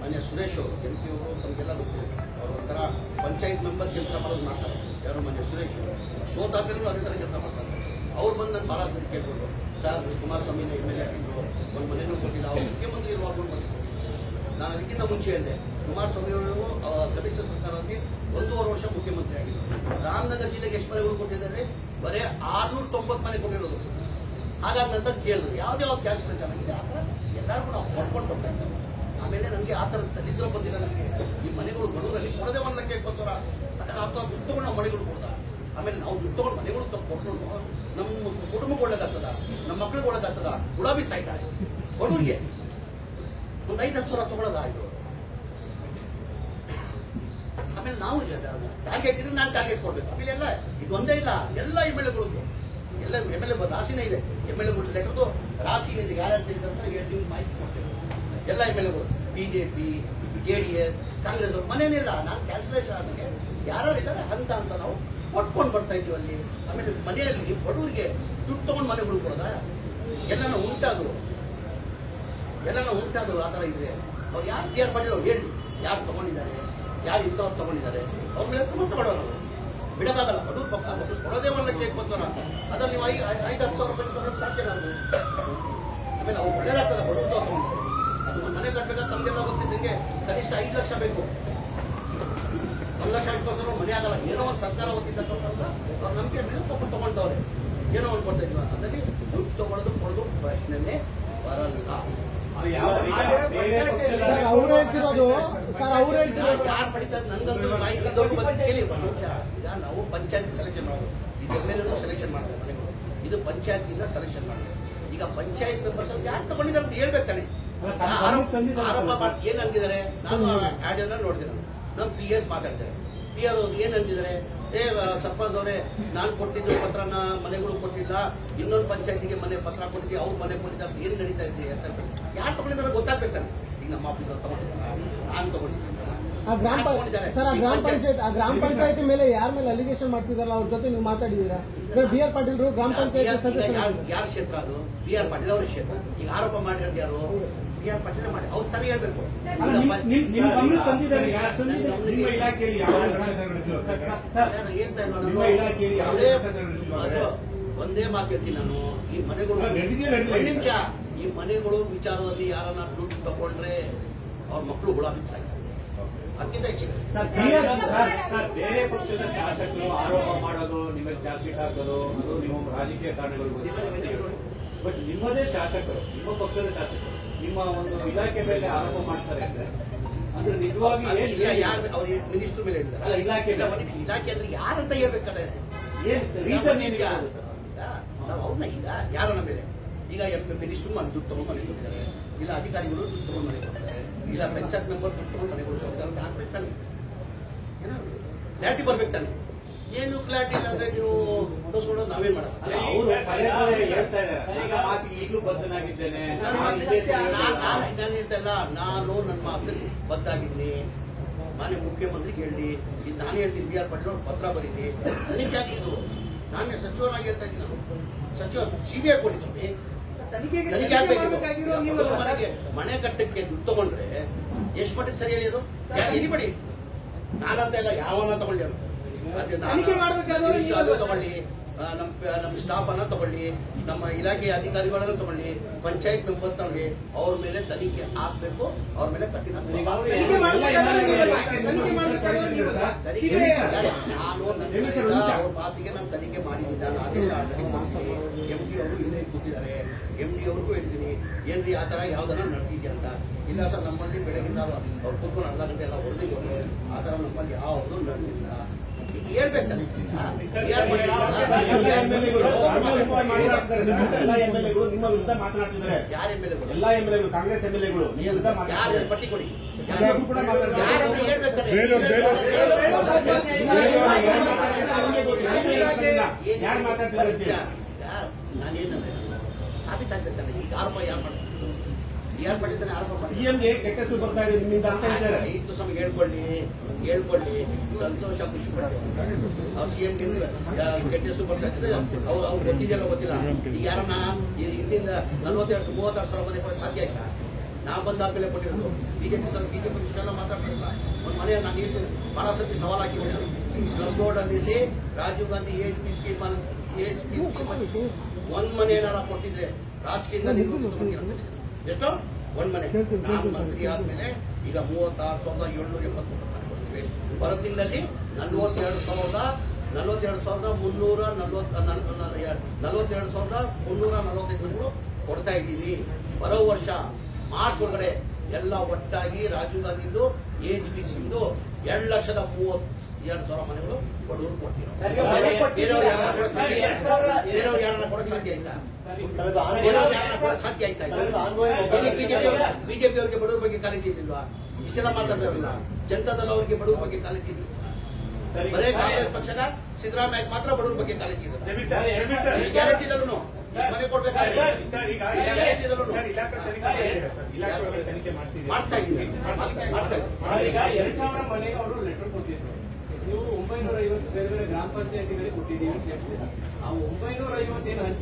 ಮಾನ್ಯ ಸುರೇಶ್ ಅವರು MP ಅವರು ತಮಗೆಲ್ಲ ಗೊತ್ತಿದೆ. ಅವರು ಒಂಥರ ಪಂಚಾಯತ್ ಮೆಂಬರ್ ಕೆಲಸ ಮಾಡೋದು ಮಾಡ್ತಾರೆ. ಯಾರು ಮಾನ್ಯ ಸುರೇಶ್ ಅವರು ಸೋತಾದ್ರೂ ಅದೇ ಥರ ಕೆಲಸ ಮಾಡ್ತಾರೆ. ಅವ್ರು ಬಂದು ನಾನು ಭಾಳ ಸರಿ ಕೇಳ್ಬೋದು, ಸರ್ ಕುಮಾರಸ್ವಾಮಿನ MLA ಆಗಿದ್ರು, ಒಂದು ಮನೆಯೂ ಕೊಟ್ಟಿಲ್ಲ, ಅವ್ರು ಮುಖ್ಯಮಂತ್ರಿ ಇರುವಾಗ ಒಂದು ಮನೆ ಕೊಟ್ಟಿಲ್ಲ. ನಾನು ಅದಕ್ಕಿಂತ ಮುಂಚೆ ಹೇಳಿದೆ, ಕುಮಾರಸ್ವಾಮಿ ಅವರು ಸಮ್ಮಿಶ್ರ ಸರ್ಕಾರದಲ್ಲಿ 1.5 ವರ್ಷ ಮುಖ್ಯಮಂತ್ರಿ ಆಗಿದ್ರು. ರಾಮನಗರ ಜಿಲ್ಲೆಗೆ ಎಷ್ಟು ಮನೆಗಳು ಕೊಟ್ಟಿದ್ದಾರೆ? ಬರೀ 690 ಮನೆ ಕೊಟ್ಟಿರೋದು. ಹಾಗಾಗಿ ನಂತರ ಕೇಳಿದ್ರು ಯಾವುದೇ ಕ್ಯಾನ್ಸಲೇಷನ್ ಆಗಿದೆ ಆ ಥರ ಎಲ್ಲರಿಗೂ ನಾವು ಕೊಟ್ಕೊಂಡು ಬರ್ತಾ ಇದ್ದೇವೆ. ಆಮೇಲೆ ನನಗೆ ಆ ಥರ ದಲಿದ್ರು ಬಂದಿಲ್ಲ. ನನಗೆ ಈ ಮನೆಗಳು ಬಡವರಲ್ಲಿ ಕೊಡದೆ 1 ಲಕ್ಷ 20 ಸಾವಿರ ಅದರ ಅರ್ಥ ದುಡ್ಡು ತಗೊಂಡು ನಾವು ಮನೆಗಳು ಕೊಡ್ದ. ಆಮೇಲೆ ನಾವು ದುಡ್ಡು ತಗೊಂಡು ಮನೆಗಳು ಕೊಟ್ಟರು ನಮ್ಮ ಕುಟುಂಬಕ್ಕೆ ಒಳ್ಳೇದಾಗ್ತದ, ನಮ್ಮ ಮಕ್ಕಳಿಗೆ ಒಳ್ಳೇದಾಗ್ತದ. ಗುಲಾಬಿ ಸಾಯ್ತಾರೆ ಬಡವರಿಗೆ ಒಂದು 5-10 ಸಾವಿರ ತಗೊಳ್ಳೋದಾಯ್ತು. ಆಮೇಲೆ ನಾವು ಟಾರ್ಗೆಟ್ ಇದ್ರೆ ನಾನು ಟಾರ್ಗೆಟ್ ಕೊಡ್ಬೇಕು. ಆಮೇಲೆ ಎಲ್ಲ ಇದು ಒಂದೇ ಇಲ್ಲ, ಎಲ್ಲ MLAಗಳಿಗೂ ಎಲ್ಲ MLA ರಾಶಿನೇ ಇದೆ. MLAಗಳು ಲೆಟರ್ದು ರಾಶಿನೇ ಇದೆ. ಯಾರ್ಯಾರು ತಿಳಿಸಂತ ಹೇಳ್ತೀವಿ, ಮಾಹಿತಿ ಕೊಡ್ತೇವೆ. ಎಲ್ಲ MLAಗಳು BJP, JDS, ಕಾಂಗ್ರೆಸ್ ಅವ್ರು ಮನೇನಿಲ್ಲ. ನಾನು ಕ್ಯಾನ್ಸಲೇಷನ್ ಆದಾಗ ಯಾರು ಇದ್ದಾರೆ ಅಂತ ನಾವು ಕೊಟ್ಕೊಂಡು ಬರ್ತಾ ಇದ್ದೀವಿ ಅಲ್ಲಿ. ಆಮೇಲೆ ಮನೆಯಲ್ಲಿ ಬಡವರಿಗೆ ದುಡ್ಡು ತಗೊಂಡು ಮನೆಗಳು ಕೊಡೋದ ಎಲ್ಲನ ಉಂಟಾದ್ರು ಆ ಥರ ಇದೆ. ಅವ್ರು ಯಾರು ಕೇರ್ ಮಾಡಿಲ್ಲ. ಅವ್ರು ಹೇಳಿ ಯಾರು ತಗೊಂಡಿದ್ದಾರೆ, ಯಾರು ಇಂಥವ್ರು ತಗೊಂಡಿದ್ದಾರೆ, ಅವ್ರ ಮೇಲೆ ತುಂಬ ತಗೊಳ್ಳೋಣ. ನಾವು ಬಿಡೋಕ್ಕಾಗಲ್ಲ. ಬಡವ್ರು ಪಕ್ಕ ಕೊಡೋದೇ 1 ಲಕ್ಷ 20 ಸಾವಿರ ಅಂತ ಅದ್ರಲ್ಲಿ ನೀವು 5-10 ಸಾವಿರ ರೂಪಾಯಿ ತಗೊಳ್ಳೋಕೆ ಸಾಧ್ಯ ನಾವು. ಆಮೇಲೆ ಅವ್ರು ಒಳ್ಳೇದಾಗ್ತದೆ ಬಡವ್ರು ತಗೊಂಡಿದ್ದಾರೆ. ಅದು ಒಂದು ಮನೆ ಕಟ್ಟಬೇಕಾದ್ರೆ ತಮಗೆಲ್ಲ ಗೊತ್ತಿದ್ದಕ್ಕೆ ಕನಿಷ್ಠ 5 ಲಕ್ಷ ಬೇಕು. 1 ಲಕ್ಷ 20 ಸಾವಿರ ಮನೆ ಆಗಲ್ಲ. ಏನೋ ಒಂದು ಸರ್ಕಾರ ಗೊತ್ತಿದ್ದ ಸ್ವಲ್ಪ ಅವ್ರ ನಂಬಿಕೆ ಮೇಲೆ ತಗೊಂಡವ್ರೆ ಏನೋ ಒಂದು ಕೊಡ್ತಾ ಇದ್ವಿ. ಅದರಲ್ಲಿ ದುಡ್ಡು ತಗೊಳ್ಳೋದು ಕೊಡೋದು ಪ್ರಶ್ನೆನೇ ಬರಲ್ಲ. ಅವ್ರು ಹೇಳ್ತಿರೋದು ಯಾರು ಪಡಿತಾರೆ ನಂಗಂತೂ ಮಾಹಿತಿ ದೊಡ್ಡ ಕೇಳಿ. ಈಗ ನಾವು ಪಂಚಾಯತ್ ಸೆಲೆಕ್ಷನ್ ಮಾಡೋದು, ಇದ್ರ ಮೇಲೂ ಸೆಲೆಕ್ಷನ್ ಮಾಡ್ತಾರೆ ಮನೆಗಳು. ಇದು ಪಂಚಾಯತಿಂದ ಸೆಲೆಕ್ಷನ್ ಮಾಡ್ತಾರೆ. ಈಗ ಪಂಚಾಯತ್ ಮೆಂಬರ್ ಯಾರು ತಗೊಂಡಿದ್ದಾರೆ ಅಂತ ಹೇಳ್ಬೇಕಾನೆ. ಆರೋಪ ಮಾಡಿ ಏನ್ ಅಂದಿದ್ದಾರೆ? ನಾನು ಆಡಿಯೋನ ನೋಡಿದೆ. ನಮ್ಮ PS ಮಾತಾಡ್ತಾರೆ. PR ಅವ್ರು ಏನ್ ಅಂದಿದ್ದಾರೆ? ಸರ್ಪಂಚ್ ಅವರೇ, ನಾನು ಕೊಟ್ಟಿದ್ದು ಪತ್ರನ ಮನೆಗಳು ಕೊಟ್ಟಿಲ್ಲ, ಇನ್ನೊಂದು ಪಂಚಾಯತಿಗೆ ಮನೆ ಪತ್ರ ಕೊಟ್ಟಿದ್ದೆ, ಅವ್ರ ಮನೆ ಕೊಟ್ಟಿದ್ದಾರೆ, ಏನ್ ನಡೀತಾ ಇದೆ ಅಂತ ಯಾರು ತಗೊಂಡಿದ್ದಾರೆ ಗೊತ್ತಾಗ್ಬೇಕಾನೆ. ಈಗ ನಮ್ಮ ಆಫೀಸ್ ತಗೊಂಡಿದ್ದಾರೆ, ನಾನು ತಗೊಂಡಿದ್ದೀನಿ. ಗ್ರಾಮ ಪಂಚಾಯತಿ ಮೇಲೆ ಯಾರ ಮೇಲೆ ಅಲಿಗೇಷನ್ ಮಾಡ್ತಿದಾರಲ್ಲ ಅವ್ರ ಜೊತೆ ನೀವು ಮಾತಾಡಿದೀರಾ? BR ಪಾಟೀಲ್ ಗ್ರಾಮ ಪಂಚಾಯತ್ ಯಾರ ಕ್ಷೇತ್ರ ಅದು? BR ಪಾಟೀಲ್ ಅವ್ರ ಕ್ಷೇತ್ರ. ಈಗ ಆರೋಪ ಮಾಡಿರೋದು ಯಾರು? BR ಪಾಟೀಲ್ ಮಾಡಿ ಅವ್ರು ತರ ಹೇಳ್ಬೇಕು. ಒಂದೇ ಮಾತು ಹೇಳ್ತೀನಿ ನಾನು. ಈ ಮನೆಗಳು ನಿಮಿಷ, ಈ ಮನೆಗಳು ವಿಚಾರದಲ್ಲಿ ಯಾರನ್ನ ದುಡ್ಡು ತಗೊಂಡ್ರೆ ಅವ್ರ ಮಕ್ಕಳು ಗುಲಾಬಿ ಸಾಯ್ತಾರೆ. ಅದಕ್ಕಿಂತ ಹೆಚ್ಚಿಗೆ ಬೇರೆ ಪಕ್ಷದ ಶಾಸಕರು ಆರೋಪ ಮಾಡೋದು, ನಿಮಗೆ ಚಾರ್ಜ್ ಶೀಟ್ ಹಾಕೋದು, ಅದು ನಿಮ್ಮ ರಾಜಕೀಯ ಕಾರಣಗಳು. ಬಟ್ ನಿಮ್ಮದೇ ಶಾಸಕರು, ನಿಮ್ಮ ಪಕ್ಷದ ಶಾಸಕರು ನಿಮ್ಮ ಒಂದು ಇಲಾಖೆ ಮೇಲೆ ಆರೋಪ ಮಾಡ್ತಾರೆ ಅಂದ್ರೆ ನಿಜವಾಗಿ ಅವ್ರ ಮಿನಿಸ್ಟರ್ ಮೇಲೆ ಹೇಳ್ತಾರೆ. ಅಲ್ಲ, ಇಲಾಖೆ ಅಂದ್ರೆ ಯಾರಂತ ಹೇಳ್ಬೇಕಾದ್ರೆ ಏನ್ ರೀಸನ್ ನಾವು ಅವ್ರನ್ನ ಈಗ ಯಾರನ್ನ ಮೇಲೆ ಈಗ ಮಿನಿಸ್ಟರ್ ದುಡ್ಡು ತಗೊಂಡು ಮನೆ ಕೊಡ್ತಾರೆ, ಇಲ್ಲ ಅಧಿಕಾರಿಗಳು ದುಡ್ಡು ತಗೊಂಡು ಮನೆ ಕೊಡ್ತಾರೆ, ಇಲ್ಲ ಪಂಚಾಯತ್ ಮೆಂಬರ್ ದುಡ್ಡು ತಗೊಂಡು ಮನೆ ಕೊಡ್ತಾರೆ. ಹಾಕ್ಬೇಕು ತಾನೆ, ಏನೋ ಕ್ಲಾರಿಟಿ ಬರ್ಬೇಕು ತಾನೆ. ಏನು ಕ್ಲಾರಿಟಿ ಇಲ್ಲ ಅಂದ್ರೆ ನೀವು ತೋರಿಸ್ಕೊಂಡು ನಾವೇನ್ ಮಾಡೋದು? ಈಗಲೂ ಬದ್ಧನಾಗಿದ್ದೇನೆ. ನಾನು ಹೇಳ್ತಲ್ಲ, ನಾನು ನನ್ನ ಮಾತಿಗೆ ಬದ್ದಾಗಿದ್ದೀನಿ. ಮಾನ್ಯ ಮುಖ್ಯಮಂತ್ರಿಗೆ ಹೇಳಿ, ಇದು ನಾನು ಹೇಳ್ತೀನಿ. BR ಪಾಟೀಲ್ ಅವ್ರು ಪತ್ರ ಬರೀಲಿ, ತನಿಖೆ ಆಗಿ. ಇದು ನಾನೇ ಸಚಿವನಾಗಿ ಹೇಳ್ತಾ ಇದ್ದೀನಿ. ನಾನು ಸಚಿವ CBI ಕೊಟ್ಟಿದ್ದೀನಿ. ತನಿಖೆ ಆಗ್ಬೇಕು. ಮನೆ ಕಟ್ಟಕ್ಕೆ ದುಡ್ಡು ತಗೊಂಡ್ರೆ ಎಷ್ಟು ಮಟ್ಟಿಗೆ ಸರಿ ಹೇಳಿದ್ರು ಇಲ್ಲಿ ಬಿಡಿ. ನಾನಂತ ಇಲ್ಲ, ಯಾವನ್ನ ತಗೊಳ್ಳಿ ಅದು ತಗೊಳ್ಳಿ, ನಮ್ಮ ಸ್ಟಾಫ್ ಅನ್ನ ತಗೊಳ್ಳಿ, ನಮ್ಮ ಇಲಾಖೆಯ ಅಧಿಕಾರಿಗಳನ್ನ ತಗೊಳ್ಳಿ, ಪಂಚಾಯತ್ ಮೆಂಬರ್ ತಗೊಳ್ಳಿ, ಅವ್ರ ಮೇಲೆ ತನಿಖೆ ಆಗ್ಬೇಕು. ಅವ್ರ ಮೇಲೆ ಕಠಿಣ ನಾನು ಅವ್ರ ಮಾತಿಗೆ ನಾನು ತನಿಖೆ ಮಾಡಿದ್ದೀನಿ. ನಾನು ಆದೇಶ MD ಅವರು ಇಲ್ಲೇ ಕೂತಿದ್ದಾರೆ. MD ಅವ್ರಿಗೂ ಹೇಳ್ತೀನಿ, ಏನ್ರಿ ಆ ತರ ಯಾವ್ದನ್ನ ನಡೆದಿದ್ಯಾ ಅಂತ. ಇಲ್ಲ ಸರ್, ನಮ್ಮಲ್ಲಿ ಬೆಳಗಿಂದ ಅವ್ರು ಕೂತ್ಕೊಂಡು 4 ಗಂಟೆ ಎಲ್ಲ ಹೊಡೆದಿದ್ದಾರೆ. ಆ ತರ ನಮ್ಮಲ್ಲಿ ಯಾವುದು ನಡೆದಿಲ್ಲ. ಈಗ ಹೇಳ್ಬೇಕು. ನಿಮ್ಮ ವಿರುದ್ಧ ಮಾತನಾಡ್ತಿದ್ದಾರೆ. ಯಾರ MLAಗಳು? ಎಲ್ಲ MLAಗಳು, ಕಾಂಗ್ರೆಸ್ MLAಗಳು ಯಾರು ಪಟ್ಟಿ ಕೊಡಿ. ಕೂಡ ಮಾತಾಡ್ತಾರೆ. ಯಾರು ಮಾತಾಡ್ತಿದ್ದಾರೆ? ನಾನೇನಂದ್ರೆ ಸಾಬೀತಾಗ್ಬೇಕಾದ್ರೆ ಈಗ ಆರೋಪ ಯಾರು ಮಾಡ್ತಾರೆ? ಯಾರು ಮಾಡಿದ್ದಾನೆ ಆರೋಪ ಮಾಡಿ CMಗೆ ಕೆಟ್ಟ ಹೆಸರು ಬರ್ತಾ ಇದೆ ನಿಮ್ಮಿಂದ ಅಂತ ಹೇಳ್ತಾರೆ. 5 ಸಮಯ ಹೇಳ್ಕೊಳ್ಳಿ, ಸಂತೋಷ, ಖುಷಿ ಪಡ್ತಾರೆ. ಅವ್ರು CMಗೆ ಕೆಟ್ಟ ಹೆಸರು ಬರ್ತಾ ಇದ್ದಾರೆ. ಅವ್ರು ಗೊತ್ತಿದೆಯಲ್ಲ ಗೊತ್ತಿಲ್ಲ. ಈಗ ಯಾರನ್ನ ಹಿಂದಿಂದ 42-36 ಸಾವಿರ ಮನೆ ಕೊಡೋಕೆ ಸಾಧ್ಯ ಆಯ್ತಾ? ನಾ ಬಂದಾದ್ಮೇಲೆ ಕೊಟ್ಟಿರೋದು. ಬಿಜೆಪಿ ಇಷ್ಟೆಲ್ಲ ಮಾತಾಡ್ತಿರಲ್ಲ. ಒಂದು ಮನೆ ನಾನು ಹೇಳ್ತೀನಿ, ಬಹಳ ಸತಿ ಸವಾಲು ಹಾಕಿಬಿಟ್ಟು ಸ್ಲಮ್ ಬೋರ್ಡ್ ಅಲ್ಲಿ ರಾಜೀವ್ ಗಾಂಧಿ ಏಜ್ ಪಿ ಸ್ಕೀಮ್ ಒಂದ್ ಮನೆ ಏನಾರ ಕೊಟ್ಟಿದ್ರೆ ರಾಜಕೀಯದಿಂದ ಎಷ್ಟು ಒಂದ್ ಮನೆ. ನಾನು ಮಂತ್ರಿ ಆದ್ಮೇಲೆ ಈಗ 36,780 ಕೊಡ್ತೀವಿ. ಬರೋ ತಿಂಗಳಲ್ಲಿ 42,345 ಮನೆಗಳು ಕೊಡ್ತಾ ಇದ್ದೀವಿ. ಬರೋ ವರ್ಷ ಮಾರ್ಚ್ ಒಳಗಡೆ ಎಲ್ಲ ಒಟ್ಟಾಗಿ ರಾಜೀವ್ ಗಾಂಧಿದು ಏಜ್ ಪಿ ಸ್ಕೀಮ್ದು 2,32,000 ಮನೆಗಳು ಬಡವರು ಕೊಡ್ತೀವಿ. ಬೇರೆಯವ್ರು ಯಾರನ್ನ ಕೊಡಕ್ ಸಾಧ್ಯ ಆಯ್ತಾ? ಸಾಧ್ಯ ಆಯ್ತಾ? ಬಿಜೆಪಿ ಅವರಿಗೆ ಬಡವರ ಬಗ್ಗೆ ಕಾಳಜಿ ಇದ್ದಿಲ್ವಾ? ಇಷ್ಟೆಲ್ಲ ಮಾತಾಡ್ತಾರಲ್ಲ. ಜನತಾದಳ ಅವರಿಗೆ ಬಡವರ ಬಗ್ಗೆ ಕಾಳಜಿ ಇದ್ದಿಲ್ಲ. ಬರೇ ಕಾಂಗ್ರೆಸ್ ಪಕ್ಷದ ಸಿದ್ದರಾಮಯ್ಯ ಮಾತ್ರ ಬಡವರ ಬಗ್ಗೆ ಕಾಳಜಿ ಇದೆ. ಇಷ್ಟು ಗ್ಯಾರಂಟಿ ಇದ್ರು ಮನೆ ಕೊಡ್ಬೇಕಾದ್ರೆ ಮಾಡ್ತಾ ಇದ್ದೀವಿ. ಈಗ 2,000 ಮನೆಗೆ ಅವರು ಲೆಟರ್ ಕೊಟ್ಟಿದ್ರು. ನೀವು 950 ಬೇರೆ ಬೇರೆ ಗ್ರಾಮ ಪಂಚಾಯತಿಗಳಿಗೆ ಕೊಟ್ಟಿದ್ದೀವಿ ಅಂತ ಹೇಳ್ತೀರಾ. ಆ 950 ಏನು